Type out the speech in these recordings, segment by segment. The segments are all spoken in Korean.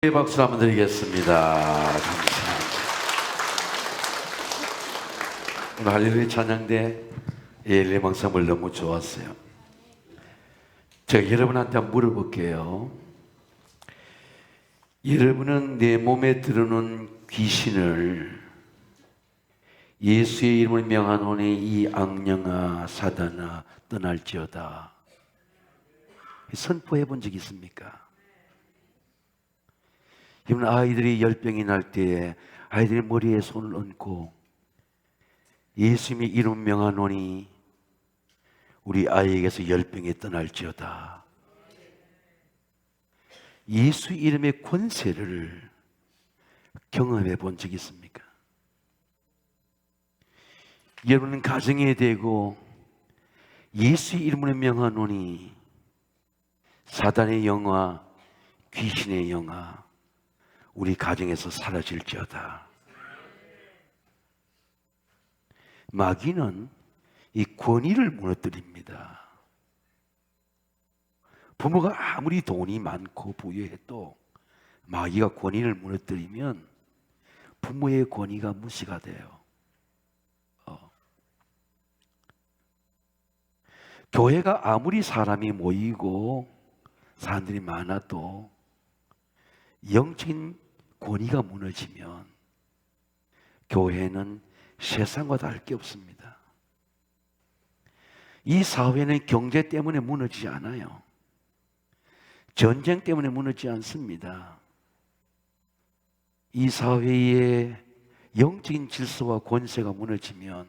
박수 한번 드리겠습니다. 감사합니다. 오늘 할렐루야 찬양대 예일의 방송을 너무 좋았어요. 제가 여러분한테 한번 물어볼게요. 여러분은 내 몸에 들어오는 귀신을 예수의 이름을 명하노니 이 악령아 사단아 떠날지어다 선포해 본 적 있습니까? 여러분, 아이들이 열병이 날 때에 아이들이 머리에 손을 얹고 예수님의 이름 명하노니 우리 아이에게서 열병이 떠날지어다. 예수 이름의 권세를 경험해 본 적이 있습니까? 여러분은 가정에 대고 예수 이름으로 명하노니 사단의 영화, 귀신의 영화 우리 가정에서 사라질지어다. 마귀는 이 권위를 무너뜨립니다. 부모가 아무리 돈이 많고 부유해도 마귀가 권위를 무너뜨리면 부모의 권위가 무시가 돼요. 교회가 아무리 사람이 모이고 사람들이 많아도 영적인 권위가 무너지면 교회는 세상과 다를 게 없습니다. 이 사회는 경제 때문에 무너지지 않아요. 전쟁 때문에 무너지지 않습니다. 이 사회의 영적인 질서와 권세가 무너지면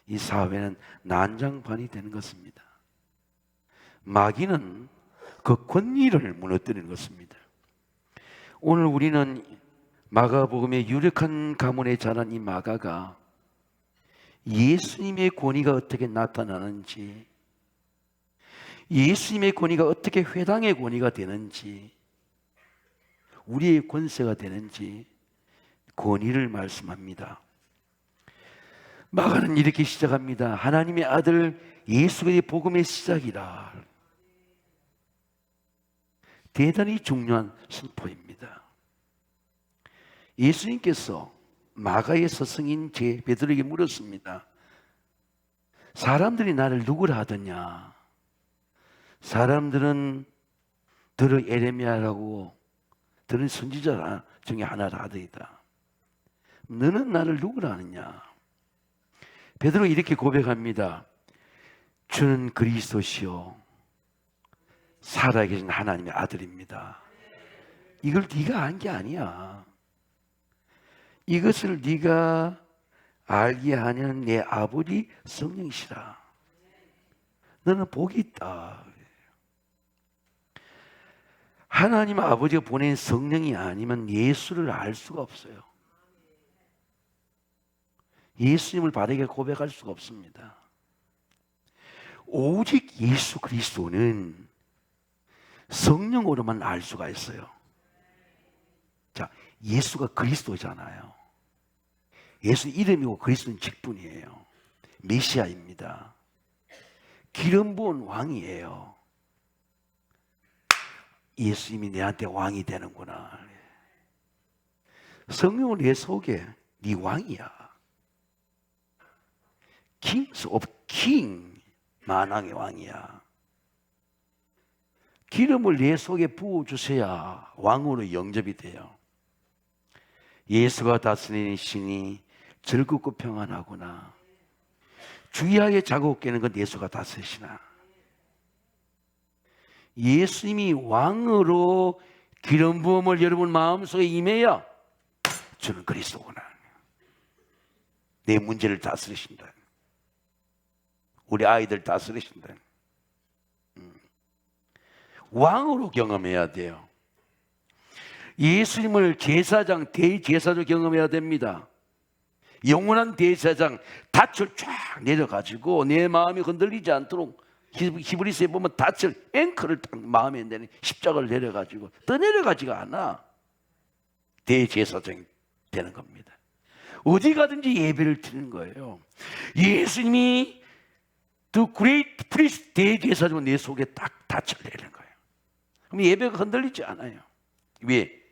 이 사회는 난장판이 되는 것입니다. 마귀는 그 권위를 무너뜨리는 것입니다. 오늘 우리는 마가복음의 유력한 가문에 자란 이 마가가 예수님의 권위가 어떻게 나타나는지, 예수님의 권위가 어떻게 회당의 권위가 되는지, 우리의 권세가 되는지 권위를 말씀합니다. 마가는 이렇게 시작합니다. 하나님의 아들 예수 그리스도의 복음의 시작이라. 대단히 중요한 선포입니다. 예수님께서 마가의 스승인 베드로에게 물었습니다. 사람들이 나를 누구라 하더냐? 사람들은 너를 에레미야라고 너는 선지자 중에 하나라 하더이다. 너는 나를 누구라 하느냐? 베드로가 이렇게 고백합니다. 주는 그리스도시요 살아계신 하나님의 아들입니다. 이걸 네가 안 게 아니야. 이것을 네가 알게 하는 내 아버지 성령이시라. 너는 복이 있다. 하나님 아버지가 보낸 성령이 아니면 예수를 알 수가 없어요. 예수님을 바르게 고백할 수가 없습니다. 오직 예수 그리스도는 성령으로만 알 수가 있어요. 자, 예수가 그리스도잖아요. 예수 이름이고 그리스도는 직분이에요. 메시아입니다. 기름 부은 왕이에요. 예수님이 내한테 왕이 되는구나. 성령은 내 속에 네 왕이야. Kings of King, 만왕의 왕이야. 기름을 내 속에 부어주셔야 왕으로 영접이 돼요. 예수가 다스리는 신이 즐겁고 평안하구나. 주의하게 자고 깨는 건 예수가 다스리시나. 예수님이 왕으로 기름 부음을 여러분 마음속에 임해야 저는 그리스도구나. 내 문제를 다스리신다. 우리 아이들 다스리신다. 왕으로 경험해야 돼요. 예수님을 제사장, 대제사로 경험해야 됩니다. 영원한 대제사장 닻을 쫙 내려가지고 내 마음이 흔들리지 않도록 히브리서에 보면 닻을 앵커를 딱 마음에 내는 십자가를 내려가지고 더 내려가지가 않아. 대제사장이 되는 겁니다. 어디 가든지 예배를 드리는 거예요. 예수님이 The Great Priest 대제사장은 내 속에 딱 닻을 내리는 거예요. 그럼 예배가 흔들리지 않아요. 왜?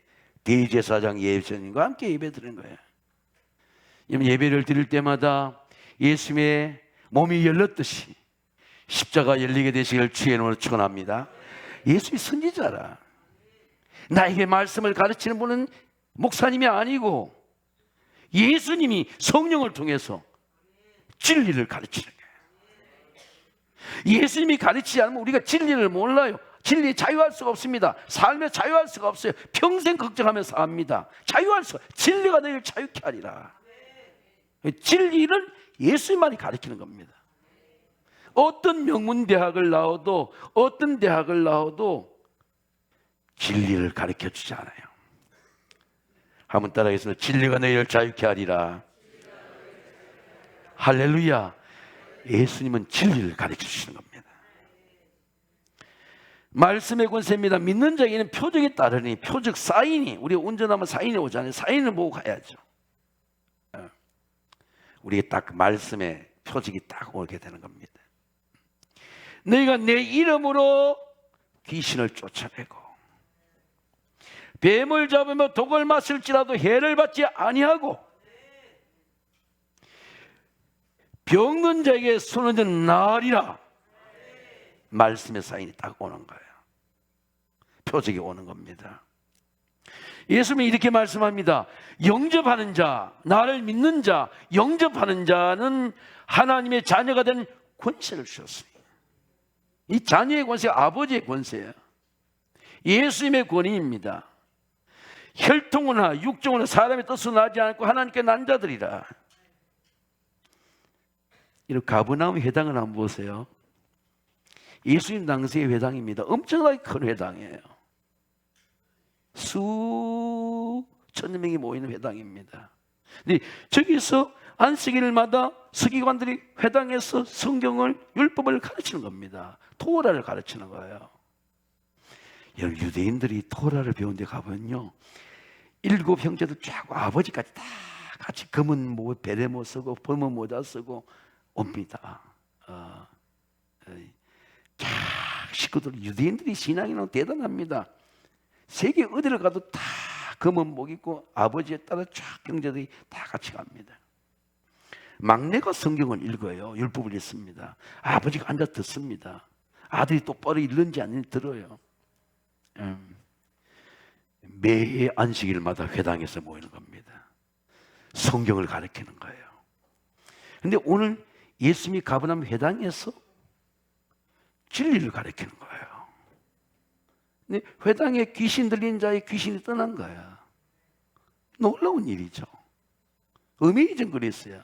대제사장 예수님과 함께 예배 드리는 거예요. 예배를 드릴 때마다 예수님의 몸이 열렸듯이 십자가 열리게 되시길 주의 이름으로 축원합니다. 예수님이 선지자라. 나에게 말씀을 가르치는 분은 목사님이 아니고 예수님이 성령을 통해서 진리를 가르치는 거예요. 예수님이 가르치지 않으면 우리가 진리를 몰라요. 진리에 자유할 수가 없습니다. 삶에 자유할 수가 없어요. 평생 걱정하면서 삽니다. 자유할 수가, 진리가 너희를 자유케 하리라. 진리를 예수님만이 가르치는 겁니다. 어떤 명문대학을 나와도 어떤 대학을 나와도 진리를 가르쳐 주지 않아요. 한번 따라하겠습니다. 진리가 너희를 자유케 하리라. 할렐루야. 예수님은 진리를 가르쳐 주시는 겁니다. 말씀의 권세입니다. 믿는 자에게는 표적이 따르니, 표적 사인이, 우리가 운전하면 사인이 오잖아요. 사인을 보고 가야죠. 우리가 딱 말씀의 표적이 딱 오게 되는 겁니다. 너희가 내 이름으로 귀신을 쫓아내고 뱀을 잡으며 독을 마실지라도 해를 받지 아니하고 병든 자에게 손을 든 나으리라. 말씀의 사인이 딱 오는 거예요. 표적이 오는 겁니다. 예수님이 이렇게 말씀합니다. 영접하는 자, 나를 믿는 자, 영접하는 자는 하나님의 자녀가 된 권세를 주셨습니다. 이 자녀의 권세가 아버지의 권세예요. 예수님의 권위입니다. 혈통이나 육종이나 사람의 뜻으로 나지 않고 하나님께 난 자들이라. 이런 가버나움 회당을 한번 보세요. 예수님 당시의 회당입니다. 엄청나게 큰 회당이에요. 수천 명이 모이는 회당입니다. 근데 저기서 안식일마다 서기관들이 회당에서 성경을, 율법을 가르치는 겁니다. 토라를 가르치는 거예요. 여러분, 유대인들이 토라를 배운 데 가보면요, 7 형제들 쫙 아버지까지 다 같이 검은 베레모 쓰고 검은 모자 쓰고 옵니다. 식구들, 유대인들이 신앙이 너무 대단합니다. 세계 어디를 가도 다 검은 목 입고 아버지에 따라 쫙 형제들이 다 같이 갑니다. 막내가 성경을 읽어요. 율법을 읽습니다. 아버지가 앉아 듣습니다. 아들이 똑바로 읽는지 안 읽는지 들어요. 매해 안식일마다 회당에서 모이는 겁니다. 성경을 가르치는 거예요. 그런데 오늘 예수님이 가버나움 회당에서 진리를 가르치는 거예요. 근데 회당에 귀신 들린 자의 귀신이 떠난 거야. 놀라운 일이죠. 어메이징 그랬어요.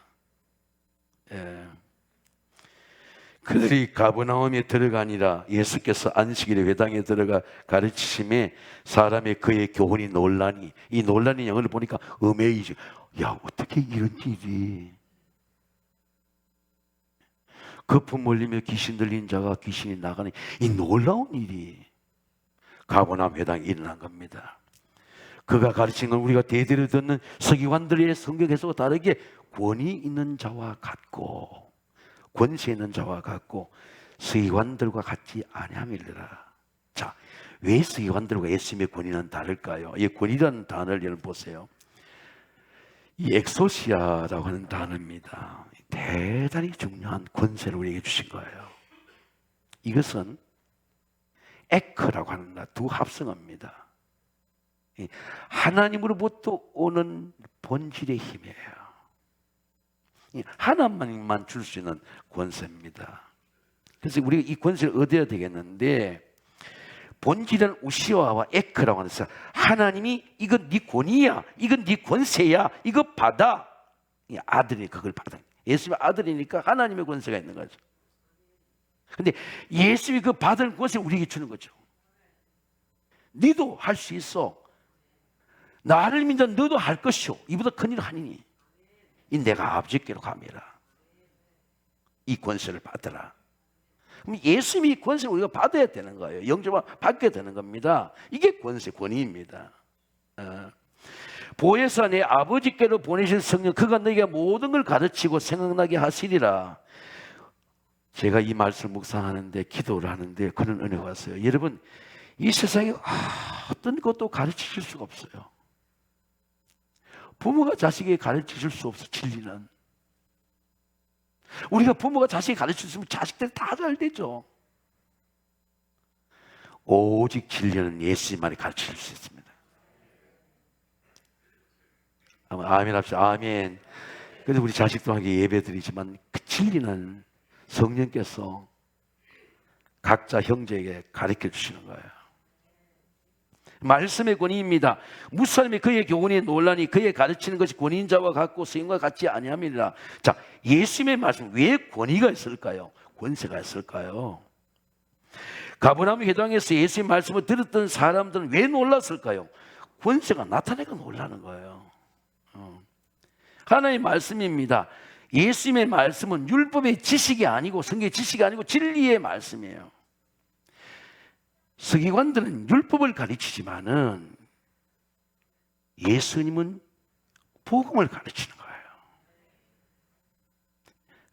그들이 가버나움에 들어가니라. 예수께서 안식일에 회당에 들어가 가르치심에 사람의 그의 교훈이 논란이, 이 논란의 영어를 보니까 어메이징. 야, 어떻게 이런 일이. 거품 몰리며 귀신 들린 자가 귀신이 나가니, 이 놀라운 일이 가버나움 회당에 일어난 겁니다. 그가 가르친 건 우리가 대대로 듣는 서기관들의 성경 해석과 다르게 권위 있는 자와 같고 권세 있는 자와 같고 서기관들과 같지 아니함이라. 자, 왜 서기관들과 예수님의 권위는 다를까요? 이 권위라는 단어를 여러분 보세요. 이 엑소시아라고 하는 단어입니다. 대단히 중요한 권세를 우리에게 주신 거예요. 이것은 에크라고 하는 두 합성어입니다. 하나님으로부터 오는 본질의 힘이에요. 하나님만 줄 수 있는 권세입니다. 그래서 우리가 이 권세를 얻어야 되겠는데, 본질은 우시와와 에크라고 하면서 하나님이 이건 네 권위야, 이건 네 권세야, 이거 받아. 아들이 그걸 받아. 예수님의 아들이니까 하나님의 권세가 있는 거죠. 근데 예수님이 그 받은 권세 우리에게 주는 거죠. 너도 할 수 있어. 나를 믿는 너도 할 것이오. 이보다 큰 일을 하니니 이 내가 아버지께로 가미라. 이 권세를 받으라. 그럼 예수님이 이 권세를 우리가 받아야 되는 거예요. 영접을 받게 되는 겁니다. 이게 권세, 권위입니다. 보혜사 내 아버지께로 보내실 성령, 그가 너에게 모든 걸 가르치고 생각나게 하시리라. 제가 이 말씀을 묵상하는데, 기도를 하는데 그런 은혜가 왔어요. 여러분, 이 세상에 어떤 것도 가르치실 수가 없어요. 부모가 자식에게 가르쳐 줄 수 없어. 진리는 우리가 부모가 자식에게 가르쳐 줬으면 자식들 다 잘 되죠. 오직 진리는 예수님만이 가르쳐 줄 수 있습니다. 아멘 합시다. 아멘. 그래서 우리 자식도 하게 예배드리지만 그 진리는 성령께서 각자 형제에게 가르쳐 주시는 거예요. 말씀의 권위입니다. 무사람이 그의 교훈에 논란이 그의 가르치는 것이 권위인자와 같고 스님과 같지 아니함이니라. 자, 예수님의 말씀 왜 권위가 있을까요? 권세가 있을까요? 가버나움 회당에서 예수의 말씀을 들었던 사람들은 왜 놀랐을까요? 권세가 나타나니까 놀라는 거예요. 하나님의 말씀입니다. 예수님의 말씀은 율법의 지식이 아니고 성경의 지식이 아니고 진리의 말씀이에요. 서기관들은 율법을 가르치지만은 예수님은 복음을 가르치는 거예요.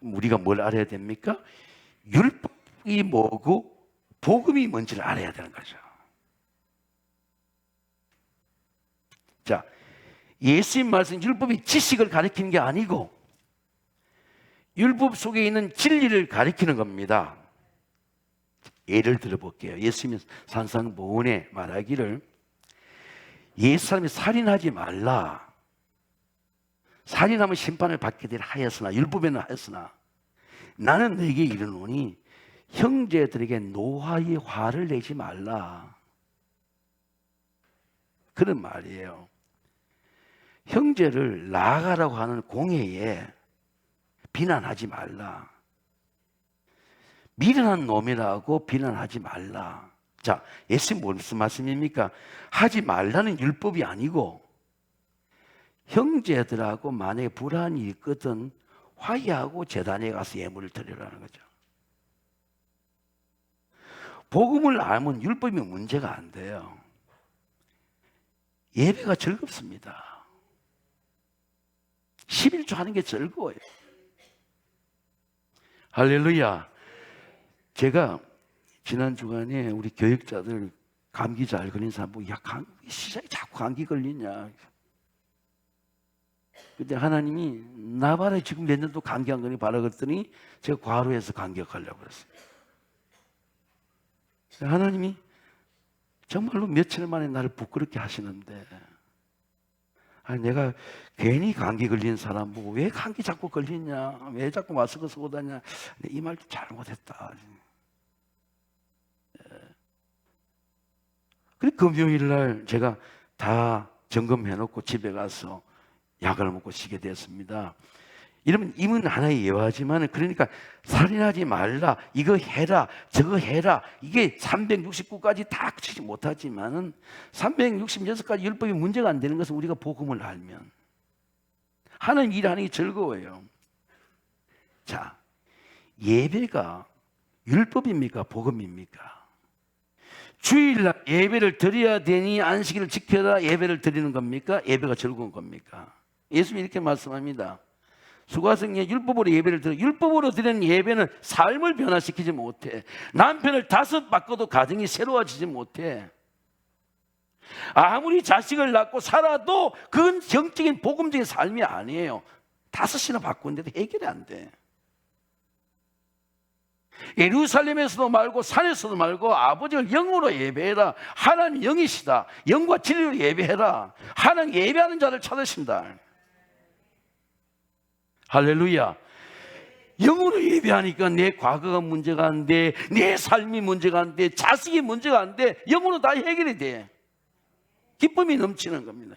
우리가 뭘 알아야 됩니까? 율법이 뭐고 복음이 뭔지를 알아야 되는 거죠. 자, 예수님 말씀 율법이 지식을 가리키는 게 아니고 율법 속에 있는 진리를 가리키는 겁니다. 예를 들어볼게요. 예수님이 산상보훈에 말하기를 옛사람이 살인하지 말라. 살인하면 심판을 받게 되라 하였으나 율법에는 하였으나 나는 너에게 이르노니 형제들에게 노하의 화를 내지 말라. 그런 말이에요. 형제를 나아가라고 하는 공회에 비난하지 말라. 미련한 놈이라고 비난하지 말라. 자, 예수님 무슨 말씀입니까? 하지 말라는 율법이 아니고 형제들하고 만약에 불안이 있거든 화해하고 제단에 가서 예물을 드리라는 거죠. 복음을 알면 율법이 문제가 안 돼요. 예배가 즐겁습니다. 11조 하는 게 즐거워요. 할렐루야. 제가 지난 주간에 우리 교육자들 감기 잘 걸린 사람 보고 야, 시작이 자꾸 감기 걸리냐. 근데 하나님이 나봐라 지금 내년도 감기 안 걸리니 봐라 그랬더니 제가 과로해서 감기가 걸려고 그랬어요. 하나님이 정말로 며칠 만에 나를 부끄럽게 하시는데 아니, 내가 괜히 감기 걸린 사람 보고 왜 감기 자꾸 걸리냐, 왜 자꾸 마스크 쓰고 다냐, 이 말 잘못했다. 그래서 금요일 날 제가 다 점검해놓고 집에 가서 약을 먹고 쉬게 됐습니다. 이러면 임은 하나의 예화지만 그러니까 살인하지 말라, 이거 해라, 저거 해라, 이게 369까지 다 치지 못하지만은 366가지 율법이 문제가 안 되는 것은 우리가 복음을 알면 하나님 일하는 게 즐거워요. 자, 예배가 율법입니까? 복음입니까? 주일날 예배를 드려야 되니 안식일을 지켜라 예배를 드리는 겁니까? 예배가 즐거운 겁니까? 예수님이 이렇게 말씀합니다. 수가성에 율법으로 예배를 드려. 율법으로 드리는 예배는 삶을 변화시키지 못해. 남편을 5 바꿔도 가정이 새로워지지 못해. 아무리 자식을 낳고 살아도 그건 정적인 복음적인 삶이 아니에요. 5이나 바꾸는데도 해결이 안 돼. 예루살렘에서도 말고 산에서도 말고 아버지를 영으로 예배해라. 하나님 영이시다. 영과 진리로 예배해라. 하나님 예배하는 자를 찾으신다. 할렐루야. 영으로 예배하니까 내 과거가 문제가 안 돼, 내 삶이 문제가 안 돼, 자식이 문제가 안 돼. 영으로 다 해결이 돼. 기쁨이 넘치는 겁니다.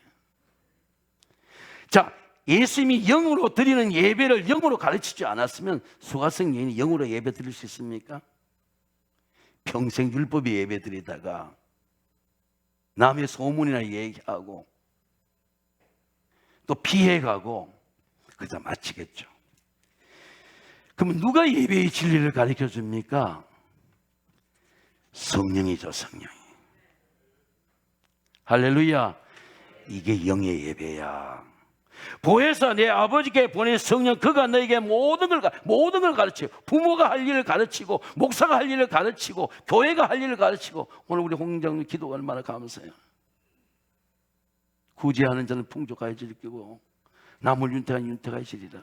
자, 예수님이 영으로 드리는 예배를 영으로 가르치지 않았으면 수가성 여인이 영으로 예배 드릴 수 있습니까? 평생 율법에 예배 드리다가 남의 소문이나 얘기하고 또 피해가고 그러다 마치겠죠. 그러면 누가 예배의 진리를 가르쳐 줍니까? 성령이죠, 성령이. 할렐루야. 이게 영의 예배야. 보혜사 내 아버지께 보낸 성령 그가 너에게 모든 걸 가르치고 부모가 할 일을 가르치고 목사가 할 일을 가르치고 교회가 할 일을 가르치고 오늘 우리 홍장님 기도가 얼마나 감사해요. 구제하는 자는 풍족하여질 거고 남을 윤택한 윤택하여지리라.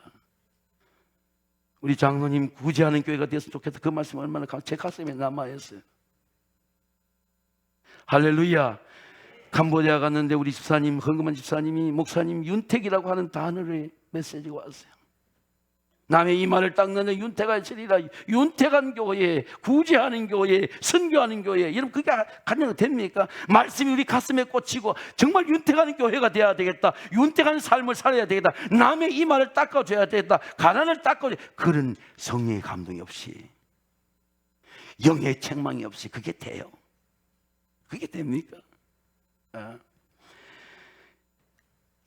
우리 장로님 구제하는 교회가 됐으면 좋겠다. 그 말씀 얼마나 제 가슴에 남아있어요. 할렐루야. 캄보디아 갔는데 우리 집사님, 헌금한 집사님이 목사님 윤택이라고 하는 단어의 메시지가 왔어요. 남의 이마를 닦는 윤택하여지리라. 윤택한 교회, 구제하는 교회, 선교하는 교회, 여러분 그게 가능이 됩니까? 말씀이 우리 가슴에 꽂히고 정말 윤택하는 교회가 돼야 되겠다. 윤택한 삶을 살아야 되겠다. 남의 이마를 닦아줘야 되겠다. 가난을 닦아줘야 되겠다. 그런 성령의 감동이 없이, 영의 책망이 없이 그게 돼요? 그게 됩니까?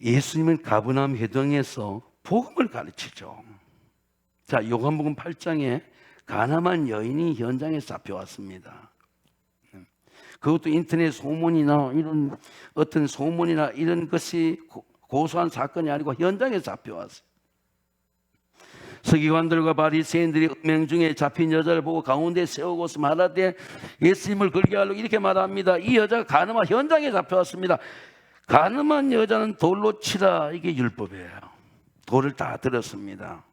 예수님은 가버나움 회당에서 복음을 가르치죠. 자, 요한복음 8장에 가늠한 여인이 현장에 잡혀왔습니다. 그것도 인터넷 소문이나 이런 어떤 소문이나 이런 것이 고소한 사건이 아니고 현장에 잡혀왔어요. 서기관들과 바리새인들이 음행 중에 잡힌 여자를 보고 가운데 세우고서 말하되 예수님을 걸게 하려고 이렇게 말합니다. 이 여자가 가늠한 현장에 잡혀왔습니다. 가늠한 여자는 돌로 치라, 이게 율법이에요. 돌을 다 들었습니다.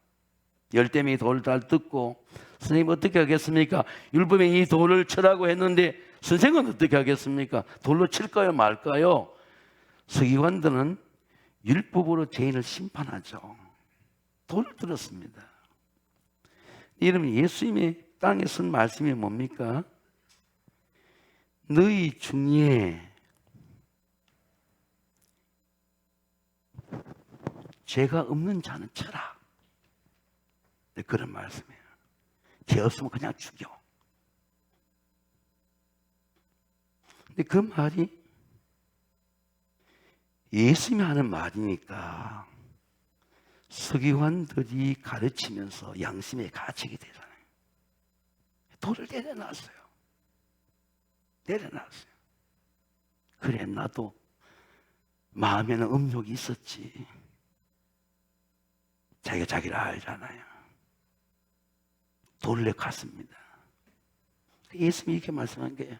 열대명이 돌을 다 듣고 선생님 어떻게 하겠습니까? 율법에 이 돌을 치라고 했는데 선생은 어떻게 하겠습니까? 돌로 칠까요 말까요? 서기관들은 율법으로 죄인을 심판하죠. 돌을 들었습니다. 여러분, 예수님의 땅에 쓴 말씀이 뭡니까? 너희 중에 죄가 없는 자는 쳐라. 네, 그런 말씀이에요. 죄 없으면 그냥 죽여. 근데 그 말이 예수님이 하는 말이니까 서기관들이 가르치면서 양심에 갇히게 되잖아요. 돌을 내려놨어요. 내려놨어요. 그래, 나도 마음에는 음욕이 있었지. 자기가 자기를 알잖아요. 돌을 갔습니다. 예수님이 이렇게 말씀한 게,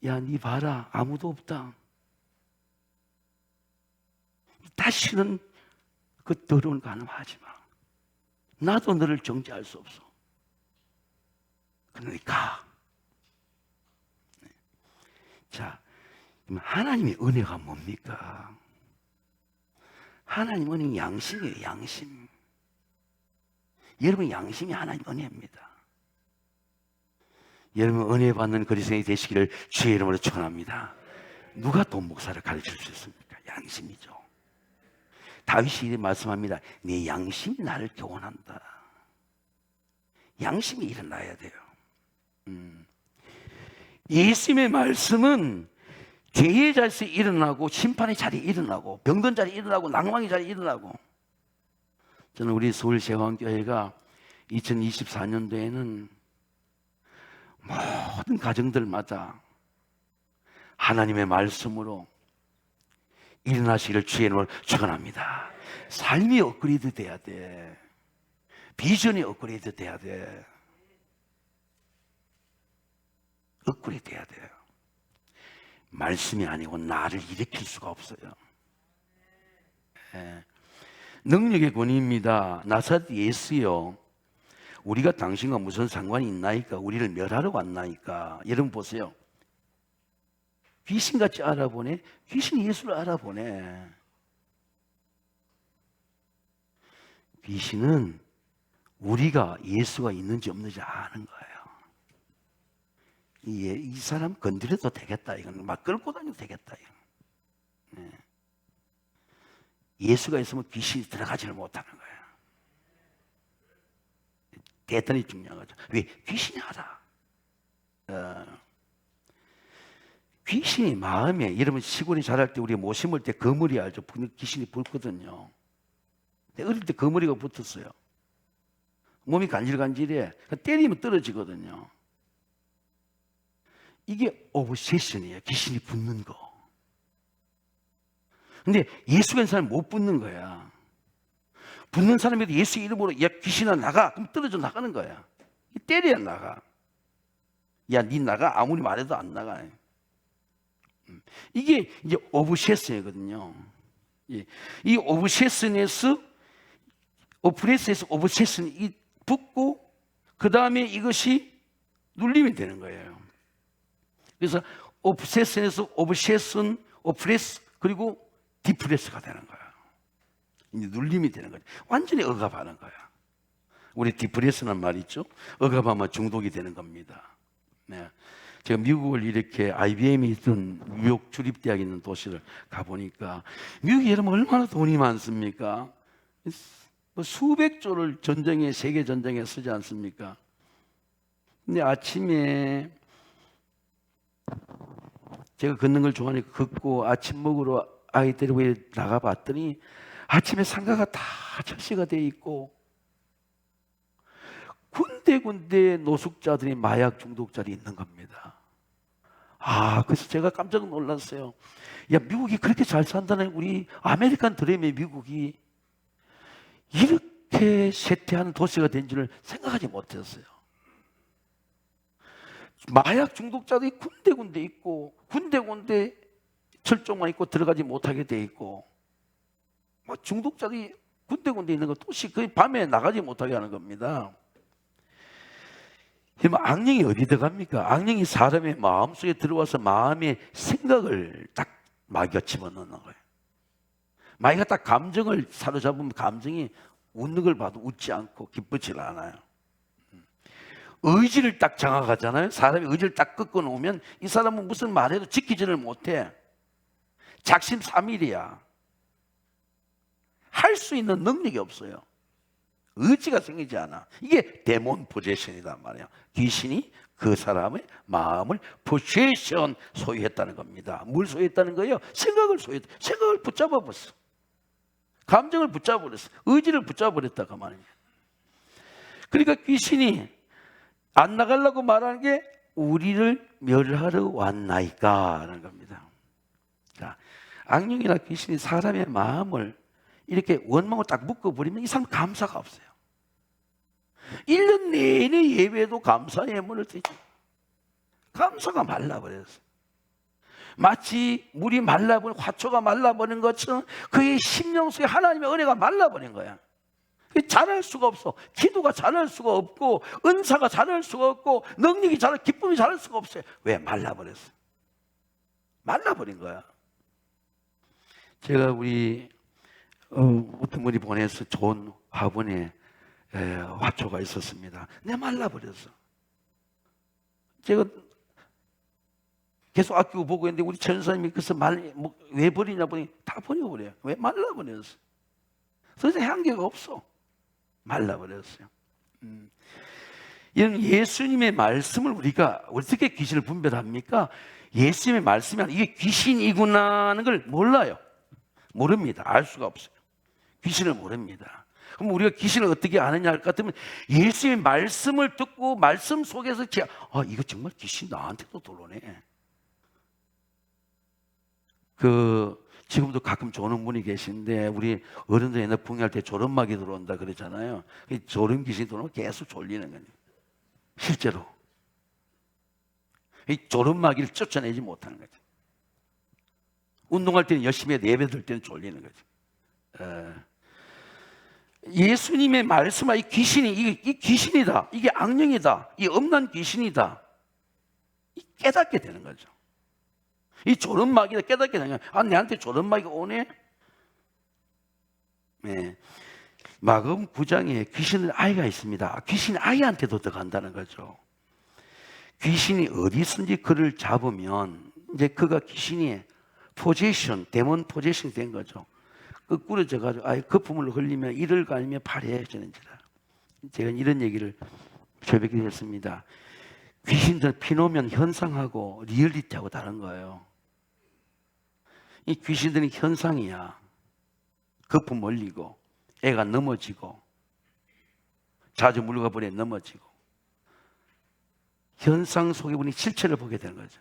야, 니 봐라, 아무도 없다. 다시는 그 더러운 간음하지 마. 나도 너를 정죄할 수 없어. 그러니까 자, 하나님의 은혜가 뭡니까? 하나님 은혜는 양심이에요. 양심. 여러분, 양심이 하나님 은혜입니다. 여러분, 은혜 받는 그리스도인이 되시기를 주의 이름으로 축원합니다. 누가 돈 목사를 가르칠 수 있습니까? 양심이죠. 다윗이 이렇게 말씀합니다. 내 양심이 나를 교훈한다. 양심이 일어나야 돼요. 예수님의 말씀은 죄의 자리에 일어나고 심판의 자리에 일어나고 병든 자리에 일어나고 낭망의 자리에 일어나고. 저는 우리 서울제왕교회가 2024년도에는 모든 가정들마다 하나님의 말씀으로 일어나시기를 주의 이름으로 축원합니다. 삶이 업그레이드 돼야 돼. 비전이 업그레이드 돼야 돼. 업그레이드 돼야 돼요. 말씀이 아니고 나를 일으킬 수가 없어요. 예. 능력의 권위입니다. 나사렛 예수요, 우리가 당신과 무슨 상관이 있나이까? 우리를 멸하러 왔나이까? 여러분 보세요. 귀신같이 알아보네. 귀신이 예수를 알아보네. 귀신은 우리가 예수가 있는지 없는지 아는 거예요. 이 사람 건드려도 되겠다. 이건 막 끌고 다녀도 되겠다. 네. 예수가 있으면 귀신이 들어가지를 못하는 거예요. 대단히 중요한 거죠. 왜? 귀신이 알아. 귀신이 마음에, 여러분 시골에 자랄 때 우리 못 심을 때 거물이 알죠. 귀신이 붙거든요. 어릴 때 거물이가 붙었어요. 몸이 간질간질해. 때리면 떨어지거든요. 이게 오브세션이에요. 귀신이 붙는 거. 근데 예수가 있는 사람은 못 붙는 거야. 붙는 사람에도 예수 이름으로 야, 귀신아 나가. 그럼 떨어져 나가는 거야. 때려야 나가. 야, 니 나가. 아무리 말해도 안 나가. 이게 이제 오브세션이거든요. 예. 이 오브세션에서 오프레스에서 오브세션이 붙고 그 다음에 이것이 눌림이 되는 거예요. 그래서 오브세션에서 오브세션, 오프레스 그리고 디프레스가 되는 거예요. 이제 눌림이 되는 거예요. 완전히 억압하는 거야. 우리 디프레스는 말이죠. 억압하면 중독이 되는 겁니다. 네. 제가 미국을 이렇게 IBM이 있던 뉴욕 주립대학 있는 도시를 가보니까 미국이 여러분 얼마나 돈이 많습니까? 뭐 수백 조를 전쟁에 세계 전쟁에 쓰지 않습니까? 근데 아침에 제가 걷는 걸 좋아하니까 걷고 아침 먹으러 아이 데리고 나가봤더니 아침에 상가가 다 철시가 돼 있고 군데군데 노숙자들이 마약 중독자들이 있는 겁니다. 그래서 제가 깜짝 놀랐어요. 야, 미국이 그렇게 잘 산다는 우리 아메리칸 드림의 미국이 이렇게 쇠퇴하는 도시가 된 줄을 생각하지 못했어요. 마약 중독자들이 군데군데 있고 군데군데 철종만 있고 들어가지 못하게 돼 있고 중독자들이 군데군데 있는 거 도시 거의 밤에 나가지 못하게 하는 겁니다. 그러면 악령이 어디 들어갑니까? 악령이 사람의 마음속에 들어와서 마음의 생각을 딱 마귀가 집어넣는 거예요. 마귀가 딱 감정을 사로잡으면 감정이 웃는 걸 봐도 웃지 않고 기쁘지 않아요. 의지를 딱 장악하잖아요. 사람이 의지를 딱 꺾어 놓으면 이 사람은 무슨 말해도 지키지를 못해. 작심삼일이야. 할 수 있는 능력이 없어요. 의지가 생기지 않아. 이게 데몬 포제션이란 말이에요. 귀신이 그 사람의 마음을 포제션 소유했다는 겁니다. 뭘 소유했다는 거예요? 생각을 소유했다. 생각을 붙잡아 버렸어. 감정을 붙잡아 버렸어. 의지를 붙잡아 버렸다 그 말이에요. 그러니까 귀신이 안 나가려고 말하는 게 우리를 멸하러 왔나이까라는 겁니다. 자, 악령이나 귀신이 사람의 마음을 이렇게 원망으로 딱 묶어버리면 이 사람 감사가 없어요. 1년 내내 예배도 감사 예물을 드리죠. 감사가 말라버렸어요. 마치 물이 말라버린 화초가 말라버린 것처럼 그의 심령 속에 하나님의 은혜가 말라버린 거야. 잘할 수가 없어. 기도가 잘할 수가 없고 은사가 잘할 수가 없고 능력이 잘할 기쁨이 잘할 수가 없어요. 왜? 말라버렸어. 말라버린 거야. 제가 우리 어떤 분이 보내서 좋은 화분에 화초가 있었습니다. 내 말라버렸어. 제가 계속 아끼고 보고 있는데 우리 전사님이 그래서 왜 버리냐 보니 다 버려버려요. 왜? 말라버렸어. 그래서 향기가 없어. 말라버렸어요. 이런 예수님의 말씀을 우리가 어떻게 귀신을 분별합니까? 예수님의 말씀이 이게 귀신이구나 하는 걸 몰라요. 모릅니다. 알 수가 없어요. 귀신을 모릅니다. 그럼 우리가 귀신을 어떻게 아느냐 할 것 같으면 예수님의 말씀을 듣고 말씀 속에서 이거 정말 귀신 나한테도 들어오네. 지금도 가끔 조는 분이 계신데 우리 어른들 옛날 붕괴할 때 조름막이 들어온다 그러잖아요. 조름 귀신이 들어오면 계속 졸리는 거예요. 실제로 이 조름막이를 쫓아내지 못하는 거죠. 운동할 때는 열심히 해도 예배 들 때는 졸리는 거죠. 예수님의 말씀과 이 귀신이 이 귀신이다, 이게 악령이다, 이 엄난 귀신이다, 깨닫게 되는 거죠. 이 조름마귀다 깨닫게 되는 거예요. 내한테 조름마귀가 오네. 네. 마가복음 9장에 귀신의 아이가 있습니다. 귀신이 아이한테도 들어간다는 거죠. 귀신이 어디 있는지 그를 잡으면 이제 그가 귀신이 포지션, 데몬 포지션이 된 거죠. 꾸려져 가지고 거품을 흘리면 이를 갈며 파래해지는지라. 제가 이런 얘기를 새벽에 했습니다. 귀신들 피노면 현상하고 리얼리티하고 다른 거예요. 이 귀신들은 현상이야. 거품 올리고 애가 넘어지고 자주 물가 버려 넘어지고 현상 속에 우리 실체를 보게 되는 거죠.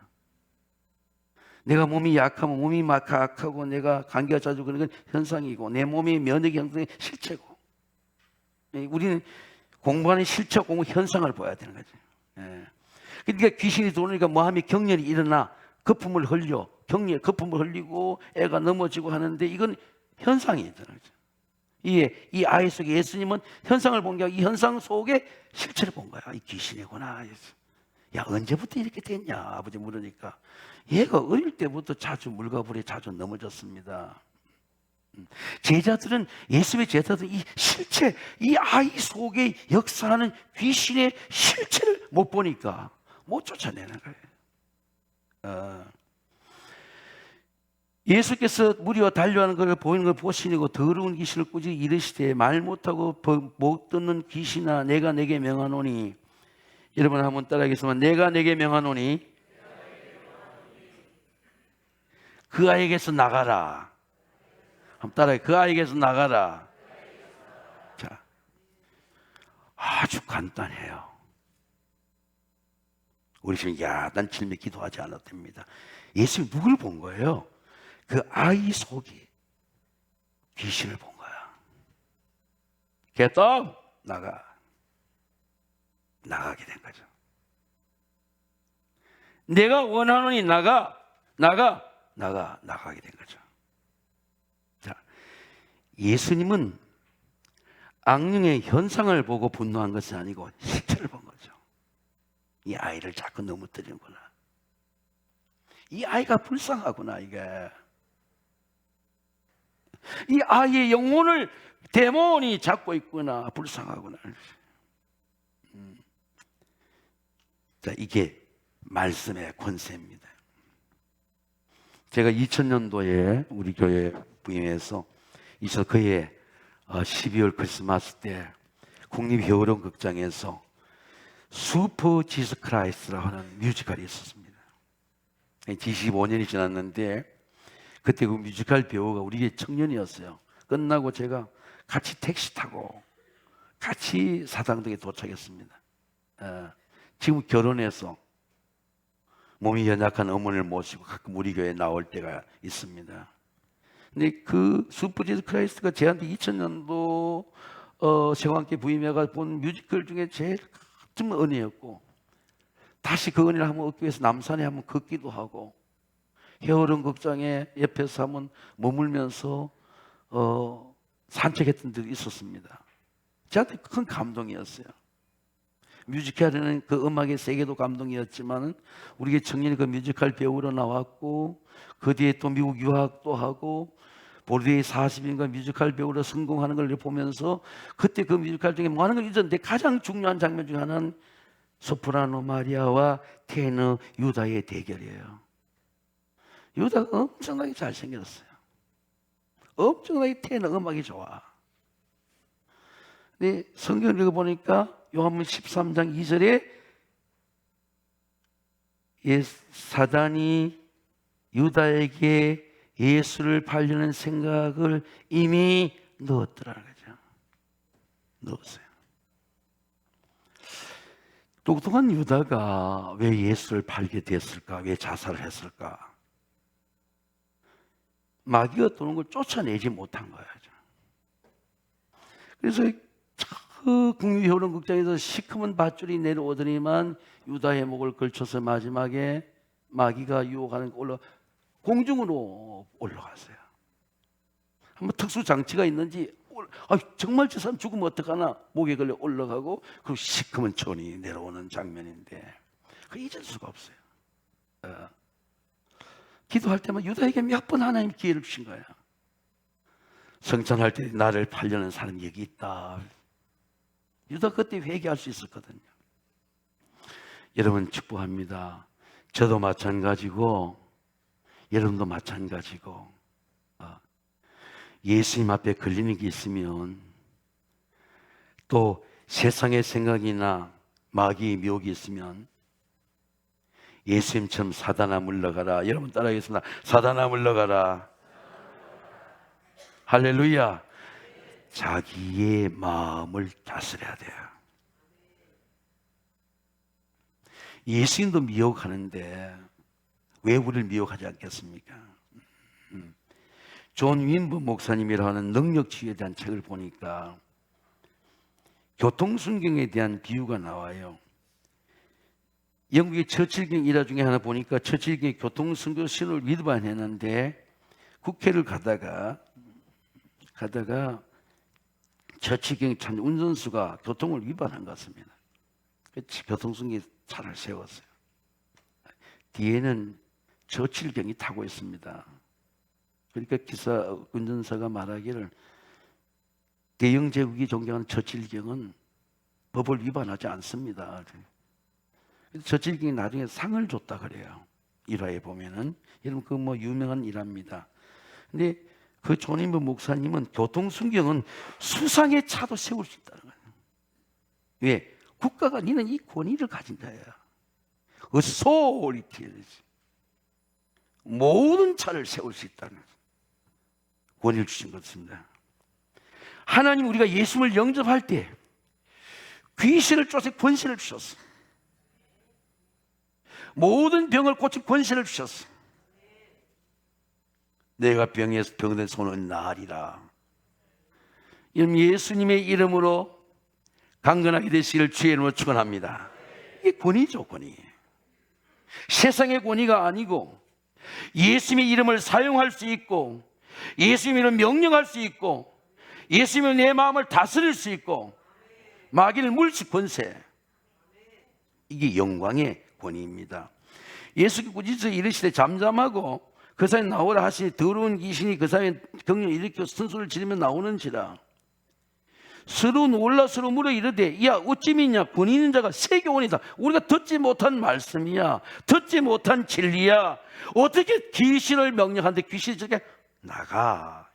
내가 몸이 약하면 몸이 막 약하고 내가 감기가 자주 그런 건 현상이고 내 몸의 면역이 형성이 실체고 우리는 공부하는 실체 공부 현상을 보여야 되는 거죠. 그러니까 귀신이 들어오니까 마음이 격렬히 일어나 거품을 흘려 경리에 거품을 흘리고 애가 넘어지고 하는데 이건 현상이잖아요. 이 아이 속에 예수님은 현상을 본 게 아니라 이 현상 속에 실체를 본 거야. 이 귀신이구나. 야, 언제부터 이렇게 됐냐? 아버지 물으니까 얘가 어릴 때부터 자주 물과 불에 자주 넘어졌습니다. 제자들은, 예수의 제자들은 이 실체, 이 아이 속에 역사하는 귀신의 실체를 못 보니까 못 쫓아내는 거예요. 예수께서 무리와 달려하는 것을 보이는 걸 보시고 더러운 귀신을 꾸짖 이르시되 말 못하고 못 듣는 귀신아 내가 내게 명하노니, 여러분 한번 따라하겠습니다. 내가 내게 명하노니 그 아이에게서 나가라. 한번 따라해. 그 아이에게서 나가라. 자, 아주 간단해요. 우리 지금 야단칠매 기도하지 않아도 됩니다. 예수님이 누굴 본 거예요? 그 아이 속에 귀신을 본 거야. 개떡 나가게 된 거죠. 내가 원하노니 나가게 된 거죠. 자, 예수님은 악령의 현상을 보고 분노한 것이 아니고 실체를 본 거죠. 이 아이를 자꾸 넘어뜨리는구나. 이 아이가 불쌍하구나. 이게 이 아이의 영혼을 데몬이 잡고 있구나. 불쌍하구나. 자, 이게 말씀의 권세입니다. 제가 2000년도에 우리 교회 부임해서 있어 그해 12월 크리스마스 때 국립회오령 극장에서 슈퍼 지스 크라이스라고 하는 뮤지컬이 있었습니다. 25년이 지났는데 그때 그 뮤지컬 배우가 우리 청년이었어요. 끝나고 제가 같이 택시 타고 같이 사당동에 도착했습니다. 지금 결혼해서 몸이 연약한 어머니를 모시고 가끔 우리 교회에 나올 때가 있습니다. 근데 그 슈퍼 지스 크라이스트가 저한테 2000년도 저와 함께 부임해가 본 뮤지컬 중에 제일 큰 은혜였고, 다시 그 은혜를 한번 얻기 위해서 남산에 한번 걷기도 하고 회오령 극장에 옆에서 한번 머물면서 산책했던 적이 있었습니다. 저한테 큰 감동이었어요. 뮤지컬에는 그 음악의 세계도 감동이었지만 우리 청년이 그 뮤지컬 배우로 나왔고 그 뒤에 또 미국 유학도 하고 보르디에 40인가 뮤지컬 배우로 성공하는 걸 보면서 그때 그 뮤지컬 중에 많은 걸 잊었는데 가장 중요한 장면 중에 하나는 소프라노 마리아와 테너 유다의 대결이에요. 유다가 엄청나게 잘생겼어요. 엄청나게 테너 음악이 좋아. 근데 성경을 읽어보니까 요한복음 13장 2절에 사단이 유다에게 예수를 팔려는 생각을 이미 넣었더라는 거죠. 넣었어요. 똑똑한 유다가 왜 예수를 팔게 됐을까? 왜 자살을 했을까? 마귀가 도는 걸 쫓아내지 못한 거예요. 그래서 그 국립회오령 극장에서 시커먼 밧줄이 내려오더니만 유다의 목을 걸쳐서 마지막에 마귀가 유혹하는 공중으로 올라갔어요. 한번 특수 장치가 있는지 정말 저 사람 죽으면 어떡하나 목에 걸려 올라가고 그 시커먼 천이 내려오는 장면인데 그 잊을 수가 없어요. 기도할 때만 유다에게 몇 번 하나님 기회를 주신 거야. 성찬할 때 나를 팔려는 사람이 여기 있다. 유다 그때 회개할 수 있었거든요. 여러분 축복합니다. 저도 마찬가지고 여러분도 마찬가지고 예수님 앞에 걸리는 게 있으면 또 세상의 생각이나 마귀의 미혹이 있으면 예수님처럼 사단아 물러가라. 여러분 따라하겠습니다. 사단아 물러가라. 할렐루야. 자기의 마음을 다스려야 돼요. 예수님도 미혹하는데 왜 우리를 미혹하지 않겠습니까? 존 윈버 목사님이라는 능력치유에 대한 책을 보니까 교통순경에 대한 비유가 나와요. 영국의 처칠경 일화 중에 하나 보니까 처칠경이 교통선거 신호를 위반했는데 국회를 가다가 처칠경 참 운전수가 교통을 위반한 것 같습니다. 교통선거 차를 세웠어요. 뒤에는 처칠경이 타고 있습니다. 그러니까 운전사가 말하기를 대영 제국이 존경하는 처칠경은 법을 위반하지 않습니다. 처칠경이 나중에 상을 줬다 그래요. 일화에 보면은 여러분 그 뭐 유명한 일화입니다. 근데 그 존인부 목사님은 교통순경은 수상의 차도 세울 수 있다는 거예요. 왜? 국가가 니는 이 권위를 가진 자야. authority. 모든 차를 세울 수 있다는 권위를 주신 것입니다. 하나님 우리가 예수를 영접할 때 귀신을 쫓아 권세를 주셨어. 모든 병을 고칠 권세를 주셨어. 내가 병에서 병든 손은 나으리라. 예수님의 이름으로 강건하게 되시기를 주의 이름으로 축원합니다. 이게 권위죠, 권위. 세상의 권위가 아니고 예수님의 이름을 사용할 수 있고 예수님의 이름을 명령할 수 있고 예수님의 내 마음을 다스릴 수 있고 마귀를 물리칠 권세. 이게 영광의 권위입니다. 예수께서 꾸짖어 이르시되 잠잠하고 그 사람이 나오라 하시니 더러운 귀신이 그 사람의 경련을 일으켜 선수를 지르며 나오는지라. 서로 놀라 서로 물어 이르되 야 어찌 믿냐 권위 있는 자가 세교원이다. 우리가 듣지 못한 말씀이야. 듣지 못한 진리야. 어떻게 귀신을 명령하는데 귀신이 저게 나가.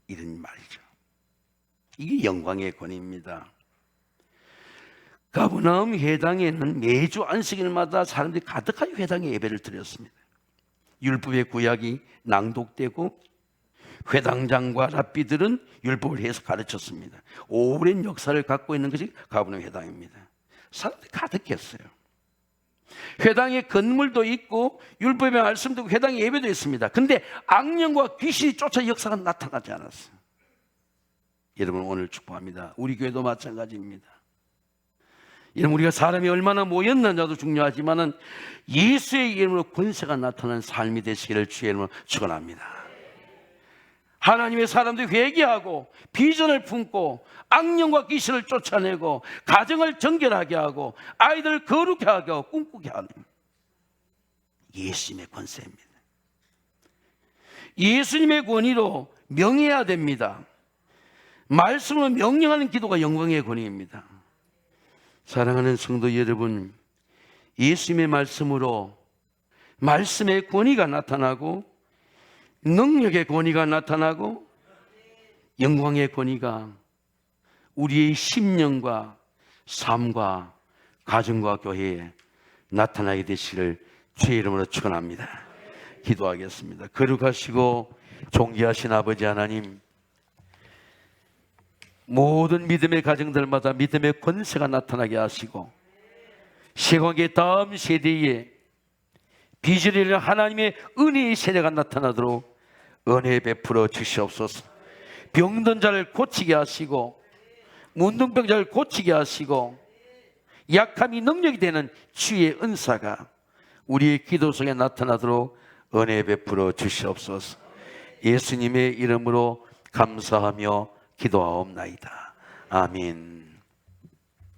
이런 말이죠. 이게 영광의 권위입니다. 가버나움 회당에는 매주 안식일마다 사람들이 가득하게 회당에 예배를 드렸습니다. 율법의 구약이 낭독되고 회당장과 랍비들은 율법을 해서 가르쳤습니다. 오랜 역사를 갖고 있는 것이 가버나움 회당입니다. 사람들이 가득했어요. 회당에 건물도 있고 율법의 말씀도 있고 회당에 예배도 있습니다. 그런데 악령과 귀신이 쫓아 역사가 나타나지 않았어요. 여러분 오늘 축복합니다. 우리 교회도 마찬가지입니다. 여러분 우리가 사람이 얼마나 모였느냐도 중요하지만은 예수의 이름으로 권세가 나타나는 삶이 되시기를 주의 이름으로 축원합니다. 하나님의 사람들이 회개하고 비전을 품고 악령과 귀신을 쫓아내고 가정을 정결하게 하고 아이들을 거룩하게 하고 꿈꾸게 하는 예수님의 권세입니다. 예수님의 권위로 명해야 됩니다. 말씀으로 명령하는 기도가 영광의 권위입니다. 사랑하는 성도 여러분, 예수님의 말씀으로 말씀의 권위가 나타나고 능력의 권위가 나타나고 영광의 권위가 우리의 심령과 삶과 가정과 교회에 나타나게 되시기를 주의 이름으로 축원합니다. 기도하겠습니다. 거룩하시고 존귀하신 아버지 하나님, 모든 믿음의 가정들마다 믿음의 권세가 나타나게 하시고 세상의 다음 세대에 비전이 있는 하나님의 은혜의 세대가 나타나도록 은혜 베풀어 주시옵소서. 병든 자를 고치게 하시고 문둥병자를 고치게 하시고 약함이 능력이 되는 주의 은사가 우리의 기도 속에 나타나도록 은혜 베풀어 주시옵소서. 예수님의 이름으로 감사하며 기도하옵나이다. 아멘.